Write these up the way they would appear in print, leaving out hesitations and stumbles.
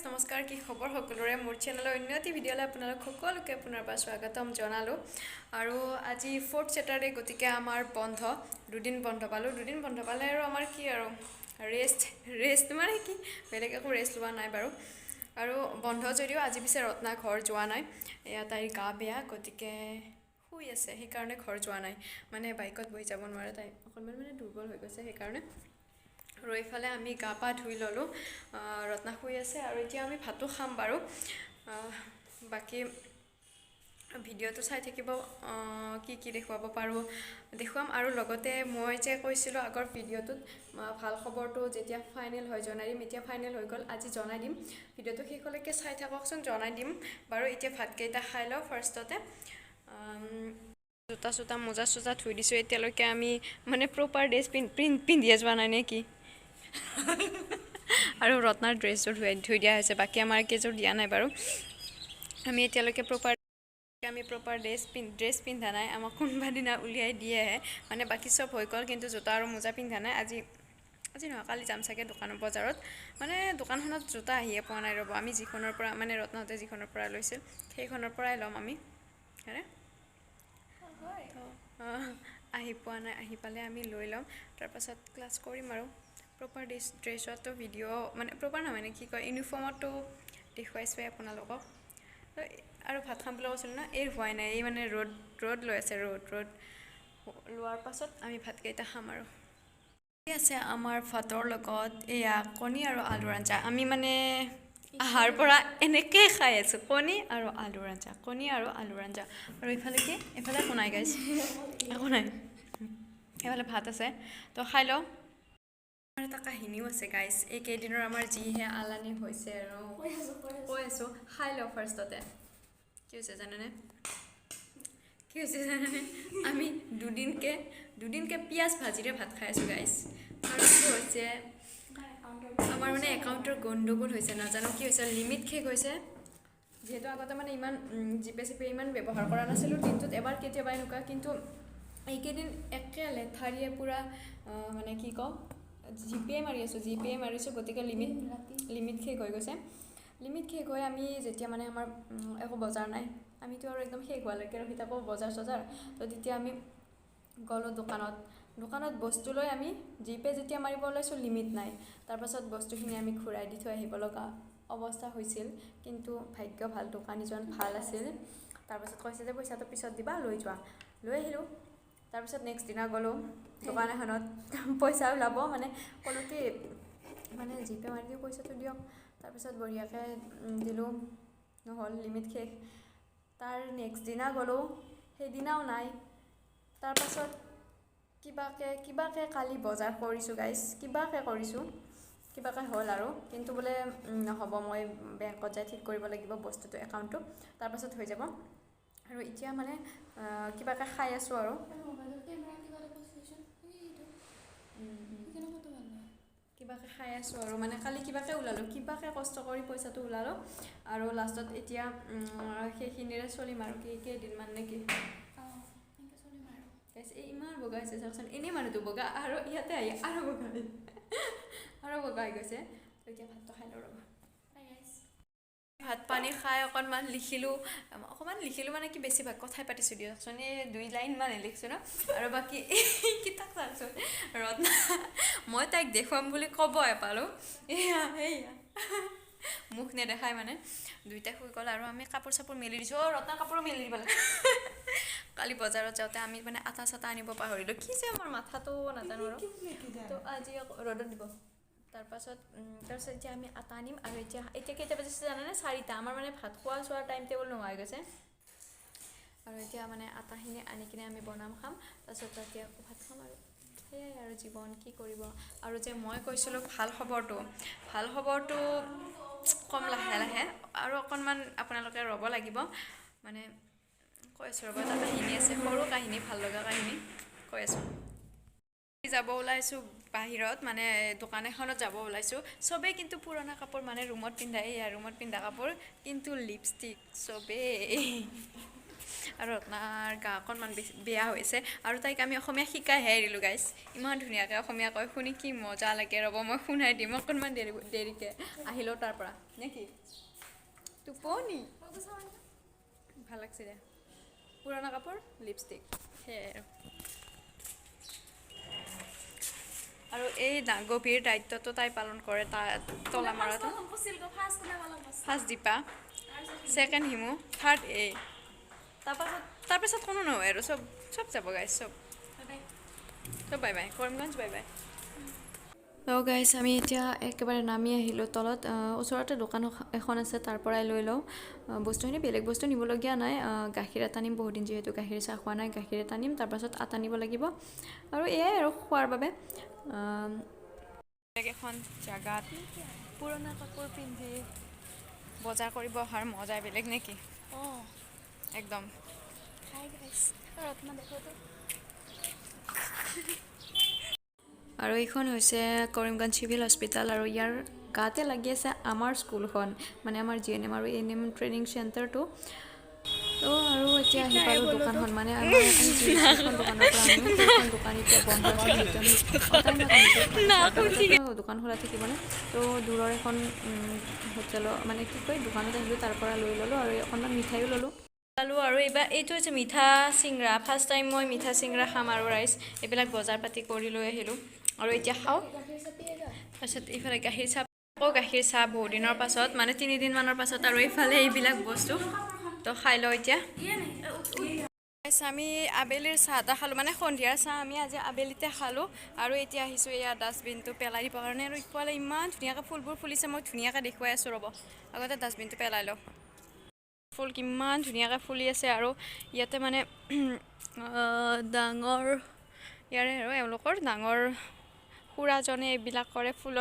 নমস্কাৰ, কি খবৰ সকলোৰে? মোৰ চেনেলৰ অন্য এটি ভিডিঅ'লৈ আপোনালোক সকলোকে পুনৰবাৰ স্বাগতম জনালোঁ। আৰু আজি 4th ছেটাৰডে, গতিকে আমাৰ বন্ধ, দুদিন বন্ধ পালোঁ। দুদিন বন্ধ পালে আৰু আমাৰ কি আৰু ৰেষ্ট মানে কি, বেলেগ একো ৰেষ্ট লোৱা নাই বাৰু। আৰু বন্ধ যদিও আজি পিছে ৰত্না ঘৰ যোৱা নাই। এয়া তাইৰ গা বেয়া, গতিকে শুই আছে, সেইকাৰণে ঘৰ যোৱা নাই। মানে বাইকত বহি যাব নোৱাৰে, তাই অকণমান মানে দুৰ্বল হৈ গৈছে সেইকাৰণে। আৰু এইফালে আমি গা পা ধুই ল'লোঁ, ৰত্না শুই আছে। আৰু এতিয়া আমি ভাতো খাম বাৰু। বাকী ভিডিঅ'টো চাই থাকিব, কি দেখুৱাব পাৰোঁ দেখুৱাম। আৰু লগতে মই যে কৈছিলোঁ আগৰ ভিডিঅ'টোত ভাল খবৰটো যেতিয়া ফাইনেল হয় জনাই দিম, এতিয়া ফাইনেল হৈ গ'ল, আজি জনাই দিম। ভিডিঅ'টো শেষলৈকে চাই থাককচোন, জনাই দিম বাৰু। এতিয়া ভাতকেইটা খাই লওঁ ফাৰ্ষ্টতে। জোতা চোতা মোজা চোজা ধুই দিছোঁ। এতিয়ালৈকে আমি মানে প্ৰপাৰ ড্ৰেছ পিন্ধিয়ে যোৱা নাই নে কি? আৰু ৰত্নাৰ ড্ৰেছযোৰ ধুই দিয়া হৈছে, বাকী আমাৰ কেইযোৰ দিয়া নাই বাৰু। আমি এতিয়ালৈকে প্ৰপাৰ ড্ৰেছ পিন্ধা নাই। আমাক কোনোবা দিনা উলিয়াই দিয়েহে, মানে বাকী চব হৈ গ'ল, কিন্তু জোতা আৰু মোজা পিন্ধা নাই। আজি নহয়, কালি যাম চাগে দোকানৰ বজাৰত। মানে দোকানখনত জোতা আহিয়ে পোৱা নাই ৰ'ব। আমি যিখনৰ পৰা মানে ৰত্নাহঁতে যিখনৰ পৰা লৈছিল সেইখনৰ পৰাই ল'ম আমি, হয়নে? আহি পোৱা নাই, আহি পালে আমি লৈ ল'ম। তাৰপাছত ক্লাছ কৰিম আৰু। প্ৰপাৰ ড্ৰেছতো ভিডিঅ' মানে প্ৰপাৰ নহয়, মানে কি কয়, ইউনিফৰ্মতো দেখুৱাইছোৱে আপোনালোকক। আৰু ভাত খাম বুলি কৈছিলোঁ ন, এই হোৱাই নাই। এই মানে ৰ'দ লৈ আছে, ৰ'দ লোৱাৰ পাছত আমি ভাতকেইটা খাম আৰু। আছে আমাৰ ভাতৰ লগত এয়া কণী আৰু আলুৰ আঞ্জা। আমি মানে আহাৰ পৰা এনেকৈ খাই আছোঁ, কণী আৰু আলুৰ আঞ্জা, কণী আৰু আলুৰ আঞ্জা। আৰু এইফালে কি, এইফালে একো নাই গাইছ, একো নাই। এইফালে ভাত আছে, তো খাই লওঁ। আৰু এটা কাহিনীও আছে গাইছ, এইকেইদিনৰ আমাৰ যিহে আলানি হৈছে আৰু কৈ আছোঁ। খাই লওঁ ফাৰ্ষ্টতে। কি হৈছে জানেনে? আমি দুদিনকৈ পিঁয়াজ ভাজিৰে ভাত খাই আছোঁ গাইছ। আৰু কি হৈছে, আমাৰ মানে একাউণ্টৰ গণ্ডগোল হৈছে, নাজানো কি হৈছে, লিমিট শেষ হৈছে। যিহেতু আগতে মানে ইমান জিপে চিপে ইমান ব্যৱহাৰ কৰা নাছিলোঁ, দিনটোত এবাৰ কেতিয়াবা এনেকুৱা। কিন্তু এইকেইদিন একে লেঠাৰিয়ে পূৰা মানে কি কওঁ, জিপে মাৰিছোঁ, গতিকে লিমিট শেষ হৈ গৈছে। লিমিট শেষ হৈ আমি যেতিয়া মানে আমাৰ একো বজাৰ নাই, আমিতো আৰু একদম শেষ হোৱালৈকে ৰখি থাকোঁ বজাৰ চজাৰ। তো তেতিয়া আমি গ'লোঁ দোকানত বস্তু লৈ আমি জিপে যেতিয়া মাৰিব ওলাইছোঁ, লিমিট নাই। তাৰপাছত বস্তুখিনি আমি ঘূৰাই দি থৈ আহিব লগা অৱস্থা হৈছিল। কিন্তু ভাগ্য ভাল, দোকানীজন ভাল আছিল। তাৰপাছত কৈছে যে পইচাটো পিছত দিবা, লৈ যোৱা। লৈ আহিলোঁ। তাৰপিছত নেক্সট দিনা গ'লোঁ দোকান এখনত, পইচা ওলাব মানে ক'লোঁ কি মানে জিপে মাৰি দিওঁ, পইচাটো দিয়ক। তাৰপিছত বঢ়িয়াকৈ দিলোঁ, নহ'ল, লিমিট শেষ। তাৰ নেক্সট দিনা গ'লোঁ, সেইদিনাও নাই। তাৰপাছত কিবাকৈ কালি বজাৰ কৰিছোঁ গাইছ, কিবাকৈ হ'ল আৰু। কিন্তু বোলে নহ'ব, মই বেংকত যাই ঠিক কৰিব লাগিব বস্তুটো, একাউণ্টটো, তাৰপাছত হৈ যাব। আৰু এতিয়া মানে কিবাকৈ খাই আছোঁ আৰু। কিবাকৈ খাই আছোঁ আৰু, মানে কালি কিবাকৈ ওলালোঁ, কিবাকৈ কষ্ট কৰি পইচাটো ওলালোঁ। আৰু লাষ্টত এতিয়া সেইখিনিৰে চলিম আৰু কেইদিনমান নেকি। এই ইমান বগা হৈছে চাওকচোন, এনেই মানুহটো বগা, আৰু ইয়াতে আহি আৰু বগা হৈ গৈছে। এতিয়া ভাতটো খাই লওঁ ৰ'ব। ভাত পানী খাই অকণমান লিখিলোঁ মানে কি, বেছিভাগ কথাই পাতিছোঁ দিয়কচোন। এই 2 লাইন মানে লিখিছোঁ ন। আৰু বাকী কিতাপ চাওকচোন, ৰত্না, মই তাইক দেখুৱাম বুলি ক'বহে পালোঁ, এয়া মুখ নেদেখাই মানে। দুইটাই শুই গ'ল আৰু আমি কাপোৰ চাপোৰ মেলি দিছোঁ। ৰত্নাৰ কাপোৰো মেলি দিব লাগে। কালি বজাৰত যাওঁতে আমি মানে আটা চাটা আনিব পাহৰিলোঁ। কি যে আমাৰ মাথাটো নাজানো আৰু। তো আজি আকৌ ৰ'দত দিব। তাৰপাছত এতিয়া আমি আটা আনিম। আৰু এতিয়া কেইটা বাজিছে জানানে? 4টা। আমাৰ মানে ভাত খোৱাৰ টাইম টেবুল নোহোৱা হৈ গৈছে। আৰু এতিয়া মানে আটাখিনি আনি কিনে আমি বনাম, খাম। তাৰপাছত ৰাতি আকৌ ভাত খাম আৰু। সেয়াই আৰু জীৱন, কি কৰিব। আৰু যে মই কৈছিলোঁ ভাল খবৰটো কম লাহে আৰু অকণমান আপোনালোকে ৰ'ব লাগিব। মানে কৈ আছোঁ ৰ'ব, এটা কাহিনী আছে, সৰু কাহিনী, ভাল লগা কাহিনী কৈ আছোঁ। যাব ওলাইছোঁ বাহিৰত, মানে দোকান এখনত যাব ওলাইছোঁ। চবেই কিন্তু পুৰণা কাপোৰ, মানে ৰুমত পিন্ধা কাপোৰ, কিন্তু লিপষ্টিক চবেই আৰু ৰত্নাৰ গা অকণমান বেয়া হৈছে আৰু তাইক আমি অসমীয়া শিকাইহে এৰিলোঁ গাইছ ইমান ধুনীয়াকৈ অসমীয়া কয় শুনি কি মজা লাগে ৰ'ব মই শুনাই দিম অকণমান দেৰিকৈ আহিলোঁ তাৰ পৰা নে কি টোপনি ভাল লাগছে দে পুৰণা কাপোৰ লিপষ্টিক সেয়াই আৰু এই গভীৰ দায়িত্বটো তাই পালন কৰে তলা মৰাটো first Dipa second Himu third তাৰপাছত কোনো নহয় আৰু চব যাব গাইছ চব bye bye Karimganj bye bye গাইছ আমি এতিয়া একেবাৰে নামি আহিলোঁ তলত ওচৰতে দোকান এখন আছে তাৰ পৰাই লৈ লওঁ বস্তুখিনি বেলেগ বস্তু নিবলগীয়া নাই গাখীৰ এটা নিম বহুত দিন যিহেতু গাখীৰ চাহ খোৱা নাই গাখীৰ এটা নিম তাৰপাছত আটা নিব লাগিব আৰু এয়াই আৰু খোৱাৰ বাবে বেলেগ এখন জেগাত পুৰণা কাপোৰ পিন্ধি বজাৰ কৰিব অহাৰ মজাই বেলেগ নেকি অঁ একদম আৰু এইখন হৈছে কৰিমগঞ্জ চিভিল হস্পিটেল আৰু ইয়াৰ গাতে লাগি আছে আমাৰ স্কুলখন মানে আমাৰ GNM আৰু ANM ট্ৰেইনিং চেণ্টাৰটো তো আৰু এতিয়া আহি পালোঁ দোকানখন মানে আমাৰ যিখন দোকানৰ পৰা আনো সেইখন দোকান এতিয়া বন্ধ আছে যিহেতু দোকান খোলা থাকিবনে তো দূৰৰ এখন হোটেলৰ মানে কি কয় দোকানত আহিলোঁ তাৰ পৰা লৈ ল'লোঁ আৰু অকণমান মিঠাইও ল'লোঁ আৰু এইটো হৈছে মিঠা চিংৰা ফাৰ্ষ্ট টাইম মই মিঠা চিংৰা খাম আৰু ৰাইচ এইবিলাক বজাৰ পাতি কৰি লৈ আহিলোঁ আৰু এতিয়া খাওঁ তাৰপিছত এইফালে গাখীৰ চাহ বহুত দিনৰ পাছত মানে 3 দিনমানৰ পাছত আৰু এইফালে এইবিলাক বস্তু তো খাই লওঁ এতিয়া আমি আবেলিৰ চাহ এটা খালোঁ মানে সন্ধিয়াৰ চাহ আমি আজি আবেলিতে খালোঁ আৰু এতিয়া আহিছোঁ এয়া ডাষ্টবিনটো পেলাই দিবৰ কাৰণে আৰু ইফালে ইমান ধুনীয়াকৈ ফুলবোৰ ফুলিছে মই ধুনীয়াকৈ দেখুৱাই আছোঁ ৰ'ব আগতে ডাষ্টবিনটো পেলাই লওঁ ফুল কিমান ধুনীয়াকৈ ফুলি আছে আৰু ইয়াতে মানে ডাঙৰ ইয়াৰে আৰু এওঁলোকৰ ডাঙৰ খুৰাজনে এইবিলাক কৰে ফুল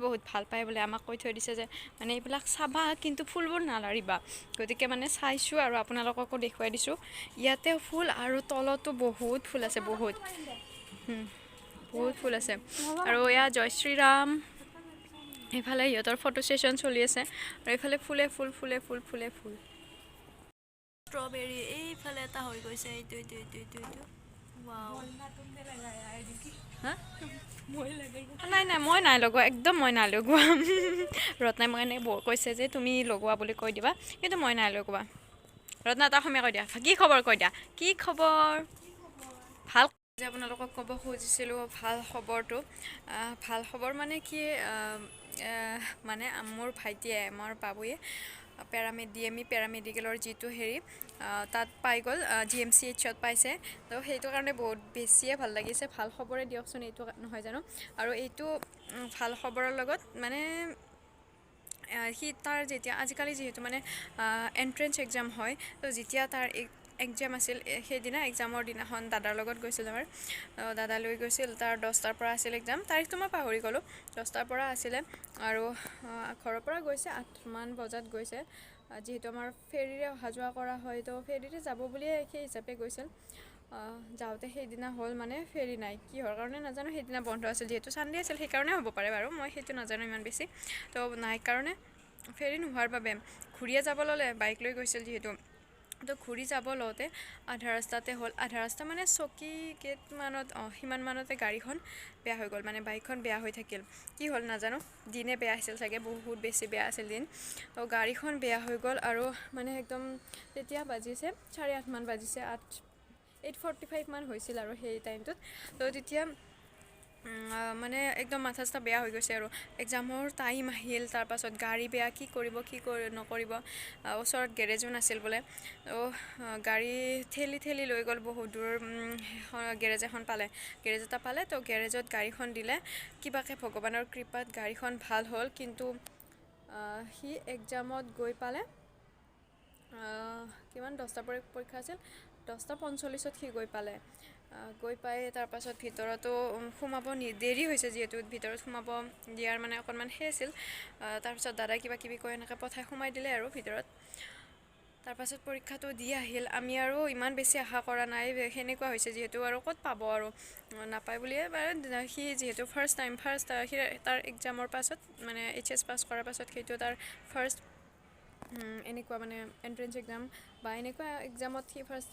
বহুত ভাল পায় বোলে আমাক কৈ থৈ দিছে যে মানে এইবিলাক চাবা কিন্তু ফুলবোৰ নালাৰিবা গতিকে মানে চাইছোঁ আৰু আপোনালোককো দেখুৱাই দিছোঁ ইয়াতে ফুল আৰু তলতো বহুত ফুল আছে বহুত ফুল আছে আৰু এয়া জয় শ্ৰীৰাম এইফালে সিহঁতৰ ফটো ছেশ্যন চলি আছে আৰু এইফালে ফুলে ফুল ষ্ট্ৰবেৰী এইফালে এটা হৈ গৈছে এইটো নাই মই নাই লগোৱা একদম মই নাই লগোৱা ৰত্নাই মই এনেই কৈছে যে তুমি লগোৱা বুলি কৈ দিবা কিন্তু মই নাই লগোৱা ৰত্না এটা অসমীয়া কৈ দিয়া কি খবৰ কৈ দিয়া কি খবৰ ভাল যে আপোনালোকক ক'ব খুজিছিলোঁ ভাল খবৰ মানে কি মানে মোৰ ভাইটিয়ে মোৰ বাবুয়ে DME পেৰামেডিকেলৰ যিটো হেৰি তাত পাই গ'ল GMCHত পাইছে তো সেইটো কাৰণে বহুত বেছিয়ে ভাল লাগিছে ভাল খবৰে দিয়কচোন এইটো নহয় জানো আৰু এইটো ভাল খবৰৰ লগত মানে তাৰ যেতিয়া আজিকালি যিহেতু মানে এণ্ট্ৰেঞ্চ এক্সাম হয় তো যেতিয়া তাৰ এক্সাম আছিল সেইদিনা এক্সামৰ দিনাখন দাদাৰ লগত গৈছিল আমাৰ দাদা লৈ গৈছিল তাৰ 10টাৰ পৰা আছিল এক্সাম তাৰিখটো মই পাহৰি গ'লোঁ 10টাৰ পৰা আছিলে আৰু ঘৰৰ পৰা গৈছে 8মান বজাত গৈছে যিহেতু আমাৰ ফেৰীৰে অহা যোৱা কৰা হয় তো ফেৰীৰে যাব বুলিয়ে সেই হিচাপে গৈছিল যাওঁতে সেইদিনা হ'ল মানে ফেৰী নাই কিহৰ কাৰণে নাজানো সেইদিনা বন্ধ আছিল যিহেতু ছানডে আছিল সেইকাৰণে হ'ব পাৰে বাৰু মই সেইটো নাজানো ইমান বেছি তো নাই কাৰণে ফেৰী নোহোৱাৰ বাবে ঘূৰিয়ে যাব ল'লে বাইক লৈ গৈছিল যিহেতু তো ঘূৰি যাব লওঁতে আধা ৰাস্তা মানে চকী গেটমানত সিমান মানতে গাড়ীখন বেয়া হৈ গ'ল মানে বাইকখন বেয়া হৈ থাকিল কি হ'ল নাজানো দিনে বেয়া আছিল চাগে বহুত বেছি বেয়া আছিল দিন তো গাড়ীখন বেয়া হৈ গ'ল আৰু মানে একদম তেতিয়া বাজিছে 8:30 মান বাজিছে 8:45 মান হৈছিল আৰু সেই টাইমটোত তো তেতিয়া মানে একদম মাথা চাথা বেয়া হৈ গৈছে আৰু এক্সামৰ টাইম আহিল তাৰপাছত গাড়ী বেয়া কি নকৰিব ওচৰত গেৰেজো নাছিল বোলে গাড়ী ঠেলি লৈ গ'ল বহুত দূৰ গেৰেজ এটা পালে তো গেৰেজত গাড়ীখন দিলে কিবাকে ভগৱানৰ কৃপাত গাড়ীখন ভাল হ'ল কিন্তু সি এক্সামত গৈ পালে কিমান 10টাৰ পৰা পৰীক্ষা আছিল 10:45ত সি গৈ পাই তাৰপাছত ভিতৰতো সোমাব দেৰি হৈছে যিহেতু ভিতৰত সোমাব দিয়াৰ মানে অকণমান আছিল তাৰপিছত দাদাই কিবা কিবি কৈ এনেকৈ পঠাই সোমাই দিলে আৰু ভিতৰত তাৰপাছত পৰীক্ষাটো দি আহিল আমি আৰু ইমান বেছি আশা কৰা নাই সেনেকুৱা হৈছে যিহেতু আৰু ক'ত পাব আৰু নাপায় বুলিয়ে সি যিহেতু ফাৰ্ষ্ট তাৰ এক্সামৰ পাছত মানে HS পাছ কৰাৰ পাছত সেইটো তাৰ ফাৰ্ষ্ট এনেকুৱা মানে এণ্ট্ৰেঞ্চ এক্সাম বা এনেকুৱা এক্সামত সি ফাৰ্ষ্ট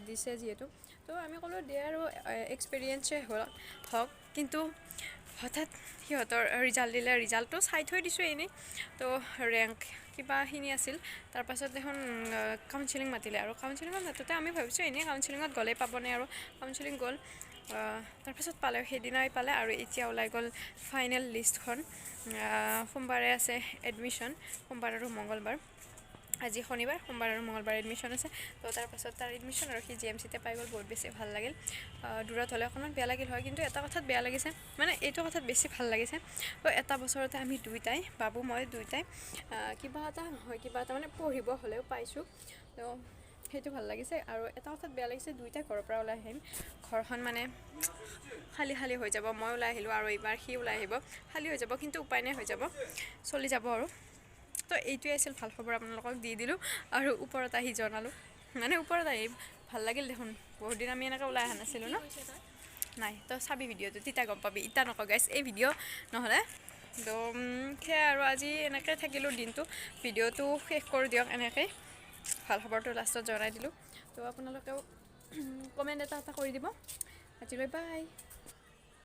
দিছে যিহেতু তো আমি ক'লোঁ দে আৰু এক্সপিৰিয়েঞ্চে হওক কিন্তু হঠাৎ সিহঁতৰ ৰিজাল্ট দিলে ৰিজাল্টটো চাই থৈ দিছোঁ এনেই তো ৰেংক কিবাখিনি আছিল তাৰপাছত দেখোন কাউন্সিলিং মাতিলে আৰু কাউন্সিলিঙত মাতোঁতে আমি ভাবিছোঁ এনেই কাউন্সিলিঙত গ'লেই পাবনে আৰু কাউন্সিলিং গ'ল তাৰপাছত পালে সেইদিনাই পালে আৰু এতিয়া ওলাই গ'ল ফাইনেল লিষ্টখন সোমবাৰে আছে এডমিশ্যন সোমবাৰ আৰু মঙ্গলবাৰ আজি শনিবাৰ সোমবাৰ আৰু মঙ্গলবাৰ এডমিশ্যন আছে তো তাৰপাছত তাৰ এডমিশ্যন আৰু সি GMCতে পাই গ'ল বহুত বেছি ভাল লাগিল দূৰত হ'লে অকণমান বেয়া লাগিল হয় কিন্তু এটা কথাত বেয়া লাগিছে মানে এইটো কথাত বেছি ভাল লাগিছে তো এটা বছৰতে আমি দুয়োটাই বাবু মই দুয়োটাই কিবা এটা নহয় কিবা এটা মানে পঢ়িব হ'লেও পাইছোঁ তো সেইটো ভাল লাগিছে আৰু এটা কথাত বেয়া লাগিছে দুয়োটাই ঘৰৰ পৰা ওলাই আহিম ঘৰখন মানে খালী খালী হৈ যাব মই ওলাই আহিলোঁ আৰু এইবাৰ সি ওলাই আহিব খালী হৈ যাব কিন্তু উপায় নাই হৈ যাব চলি যাব আৰু তো এইটোৱে আছিল ভাল খবৰ আপোনালোকক দি দিলোঁ আৰু ওপৰত আহি জনালোঁ মানে ওপৰত আহি ভাল লাগিল দেখোন বহুত দিন আমি এনেকৈ ওলাই অহা নাছিলোঁ ন নাই তো চাবি ভিডিঅ'টো তেতিয়া গম পাবি ইটা নকওঁ গাইছ এই ভিডিঅ' নহ'লে তো সেয়াই আৰু আজি এনেকৈ থাকিলোঁ দিনটো ভিডিঅ'টো শেষ কৰি দিয়ক এনেকৈ ভাল খবৰটো লাষ্টত জনাই দিলোঁ তো আপোনালোকেও কমেণ্ট এটা কৰি দিব আজিলৈ বাই